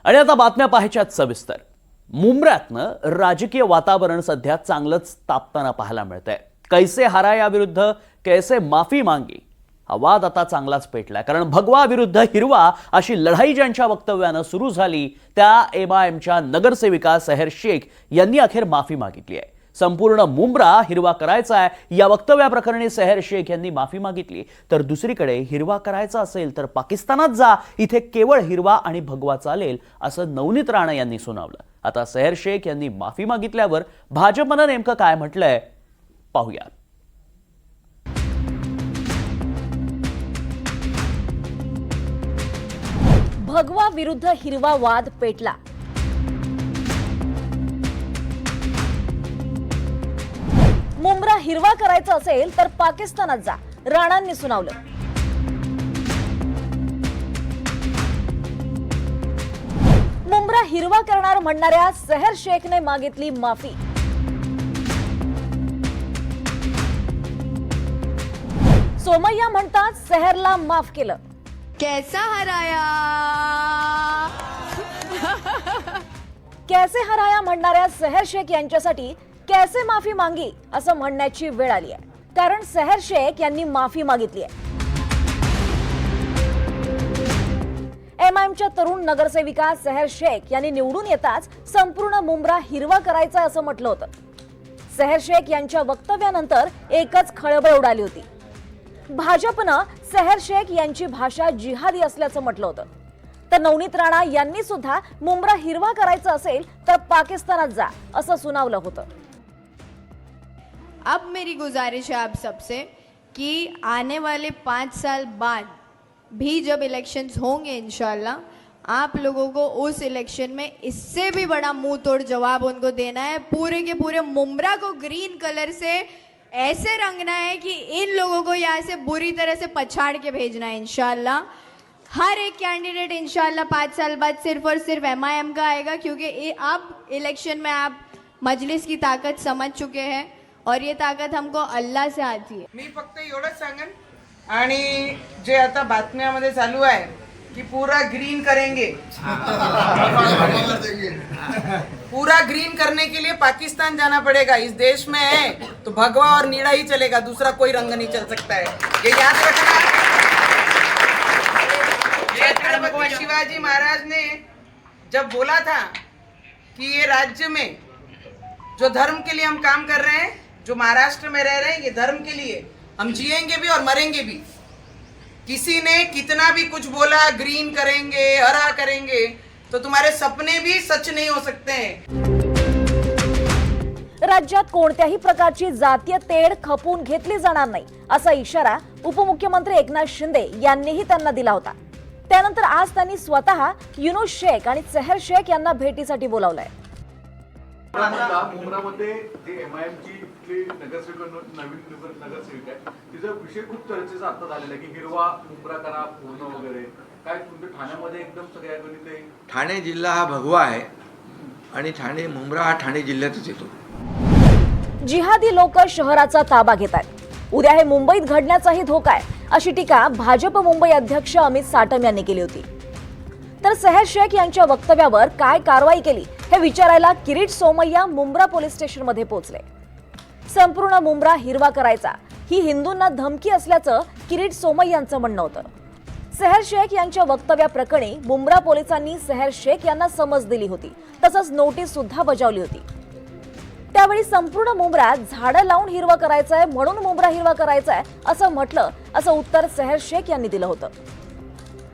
आणि आता बातम्या पाहायच्यात सविस्तर। मुंब्र्यातनं राजकीय वातावरण सध्या चांगलंच तापताना पाहायला मिळतंय। कैसे हराया विरुद्ध कैसे माफी मांगी हा वाद आता चांगलाच पेटलाय। कारण भगवा विरुद्ध हिरवा अशी लढाई ज्यांच्या वक्तव्यानं सुरू झाली त्या एमआयएमच्या नगरसेविका सेहर शेख यांनी अखेर माफी मागितली आहे। संपूर्ण मुंब्रा हिरवा करायचा आहे या वक्तव्याप्रकरणी सेहर शेख यांनी माफी मागितली। तर दुसरीकडे हिरवा करायचा असेल तर पाकिस्तानात जा, इथे केवळ हिरवा आणि भगवा चालेल असं नवनीत राणा यांनी सुनावलं। आता सेहर शेख यांनी माफी मागितल्यावर भाजपनं नेमकं काय म्हटलंय पाहूया। भगवा विरुद्ध हिरवा वाद पेटला। मुंब्रा हिरवा करायचा असेल तर पाकिस्तानात जा, राणांनी सुनावलं। मुंब्रा हिरवा करणार म्हणणाऱ्या सेहर शेखने मागितली माफी। सोमय्या म्हणतात सेहरला माफ केलं। कैसा हराया कैसे हराया म्हणणाऱ्या सेहर शेख यांच्यासाठी कैसे माफी मांगी असं म्हणण्याची वेळ आली आहे। कारण सेहर शेख यांनी माफी मागितली आहे। एमआयएमच्या तरुण नगरसेविका सेहर शेख यांनी निवडून येताच संपूर्ण मुंब्रा हिरवा करायचा असं म्हटलं होतं। सेहर शेख यांच्या वक्तव्यानंतर एकच खळबळ उडाली होती। भाजपनं सेहर शेख यांची भाषा जिहादी असल्याचं म्हटलं होतं। तर नवनीत राणा यांनी सुद्धा मुंब्रा हिरवा करायचा असेल तर पाकिस्तानात जा असं सुनावलं होतं। अब मेरी गुजारिश है आप सबसे कि आने वाले 5 साल बाद भी जब इलेक्शंस होंगे इंशाल्लाह, आप लोगों को उस इलेक्शन में इससे भी बड़ा मुंह तोड़ जवाब उनको देना है। पूरे के पूरे मुंब्रा को ग्रीन कलर से ऐसे रंगना है कि इन लोगों को यहाँ से बुरी तरह से पछाड़ के भेजना है इंशाल्लाह। हर एक कैंडिडेट इंशाल्लाह 5 साल बाद सिर्फ और सिर्फ एमआईएम का आएगा, क्योंकि अब इलेक्शन में आप मजलिस की ताकत समझ चुके हैं और ये ताकत हमको अल्लाह से आती है। मी फक्त एवढंच सांगेन, आणि जे आता बातम्यामध्ये चालू आहे की पूरा ग्रीन करेंगे पूरा ग्रीन करने के लिए पाकिस्तान जाना पड़ेगा। इस देश में है तो भगवा और नीला ही चलेगा, दूसरा कोई रंग नहीं चल सकता है, ये याद रखना। छत्रपति शिवाजी महाराज ने जब बोला था कि ये राज्य में जो धर्म के लिए हम काम कर रहे हैं, जो महाराष्ट्र में रह रहे हैं, ये धर्म के लिए हम जिएंगे भी और मरेंगे भी। किसी ने कितना भी कुछ बोला, ग्रीन करेंगे हरा करेंगे, तो तुम्हारे सपने भी सच नहीं हो सकते हैं। राज्यात कोणत्याही प्रकारची जातीय तेढ खपून घेतली जाणार नाही असा इशारा उपमुख्यमंत्री एकनाथ शिंदे यांनीही त्यांना दिला होता। त्यानंतर आज त्यांनी स्वतः युनुस शेख आणि सेहर शेख यांना भेटीसाठी बोलावलंय। मुंब्रामध्ये जे एमआयएमची नवीन नगरसेविका आहे, तिचा विषय खूप चर्चेचा आता झालेला आहे की हिरवा मुंब्रा करा पूर्ण वगैरे। काय तुमच्या ठाण्यामध्ये एकदम सगळ्या गणित आहे? ठाणे जिल्हा हा भगवा आहे आणि ठाणे मुंब्रा हा ठाणे जिल्ह्यातच येतो। जिहादी लोक शहराचा ताबा घेत आहेत। उद्या हे मुंबईत घडण्याचाही धोका आहे अशी टीका भाजप मुंबई अध्यक्ष अमित साटम यांनी केली होती। तर सेहर शेख यांच्या वक्तव्यावर काय कारवाई केली हे विचारायला किरीट सोमय्या मुंब्रा पोलीस स्टेशनमध्ये पोहोचले। संपूर्ण मुंब्रा हिरवा करायचा ही हिंदूंना धमकी असल्याचं किरीट सोमय्यांचं म्हणणं होतं। सेहर शेख यांच्या वक्तव्याप्रकरणी मुंब्रा पोलिसांनी सेहर शेख यांना समज दिली होती, तसंच नोटीस सुद्धा बजावली होती। त्यावेळी संपूर्ण मुंब्रा झाडं लावून हिरवा करायचंय म्हणून मुंब्रा हिरवा करायचाय असं म्हटलं असं उत्तर सेहर शेख यांनी दिलं होतं।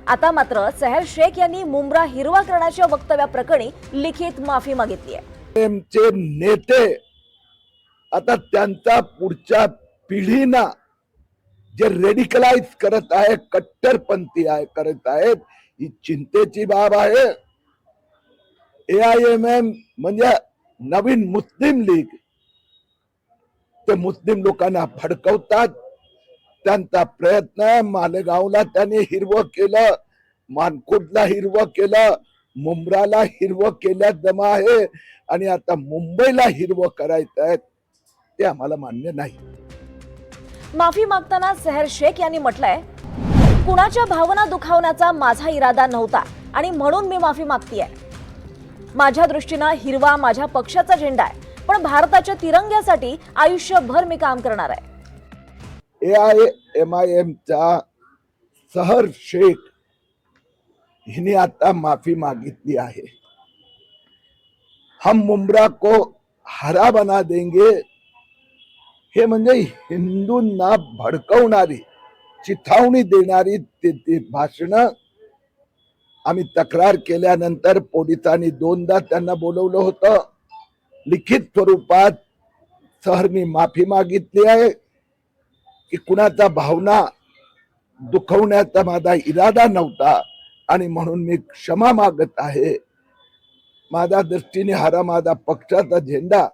आता मात्र सेहर शेख यांनी मुंब्रा हिरवा करण्याच्या वक्तव्याप्रकरणी लिखित माफी मागितली आहे। एमचे नेते आता त्यांचा पुढच्या पिढीना जे रेडिकलाइज करत आहे, कट्टरपंथी करत आहेत, ही चिंतेची बाब आहे। एआयएमएम म्हणजे नवीन मुस्लिम लीग, ते मुस्लिम लोकांना भडकवतात। त्यांचा प्रयत्न आहे। मालेगावला त्यांनी हिरवं केलं, मानकोटला हिरवं केलं, मुंब्राला हिरवं केल्या जमा आहे, आणि आता मुंबईला हिरवं करायचं आहे, ते आम्हाला मान्य नाही। माफी मागताना सेहर शेख यांनी म्हटलंय, कुणाच्या भावना दुखावण्याचा माझा इरादा नव्हता। आणि म्हणून मी माफी मागतीये. माझ्या दृष्टीनं हिरवा माझ्या पक्षाचा झेंडा आहे, पण भारताच्या तिरंग्यासाठी आयुष्यभर मी काम करणार आहे. AIMIM चा सहर शेख हिने आता माफी मागितली आहे. हम मुंब्रा को हरा बना देंगे हे म्हणजे हिंदूंना भडकवणारी, चिथावणी देणारी ते भाषण आम्ही तक्रार केल्यानंतर पोलिसांनी 2दा त्यांना बोलवलं होतं. लिखित स्वरूपात सहरनी माफी मागितली आहे की कुणाचा भावना दुखवण्याचा माझा इरादा नव्हता आणि म्हणून मी क्षमा मागत आहे. माझ्या दृष्टीने हरा माझा पक्षाचा झेंडा,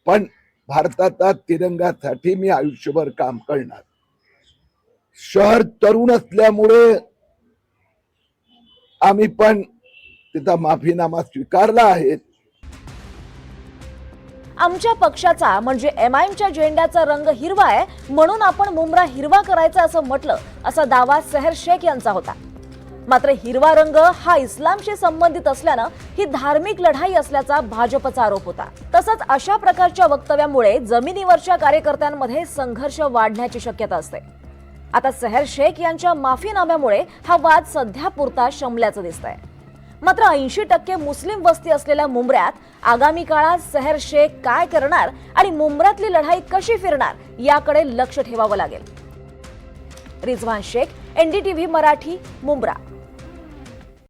पण भारताचा तिरंगासाठी मी आयुष्यभर काम करणार. शहर तरुण असल्यामुळे आम्ही पण तिचा माफीनामा स्वीकारला आहे. आमच्या पक्षाचा म्हणजे MIMच्या झेंड्याचा रंग हिरवा आहे, म्हणून आपण मुंब्रा हिरवा करायचा असं म्हटलं, असा दावा सेहर शेख यांचा होता. मात्र हिरवा रंग हा इस्लामशी संबंधित असल्यानं ही धार्मिक लढाई असल्याचा भाजपचा आरोप होता. तसंच अशा प्रकारच्या वक्तव्यामुळे जमिनीवरच्या कार्यकर्त्यांमध्ये संघर्ष वाढण्याची शक्यता असते. आता सेहर शेख यांच्या माफीनाम्यामुळे हा वाद सध्या पुरता शमल्याचं दिसतंय. मात्र 80% मुस्लिम वस्ती असलेल्या मुंब्र्यात आगामी काळात सेहर शेख काय करणार आणि मुंब्र्यातली लढाई कशी फिरणार याकडे लक्ष ठेवावं लागेल. रिजवान शेख, NDTV मराठी, मुंब्रा.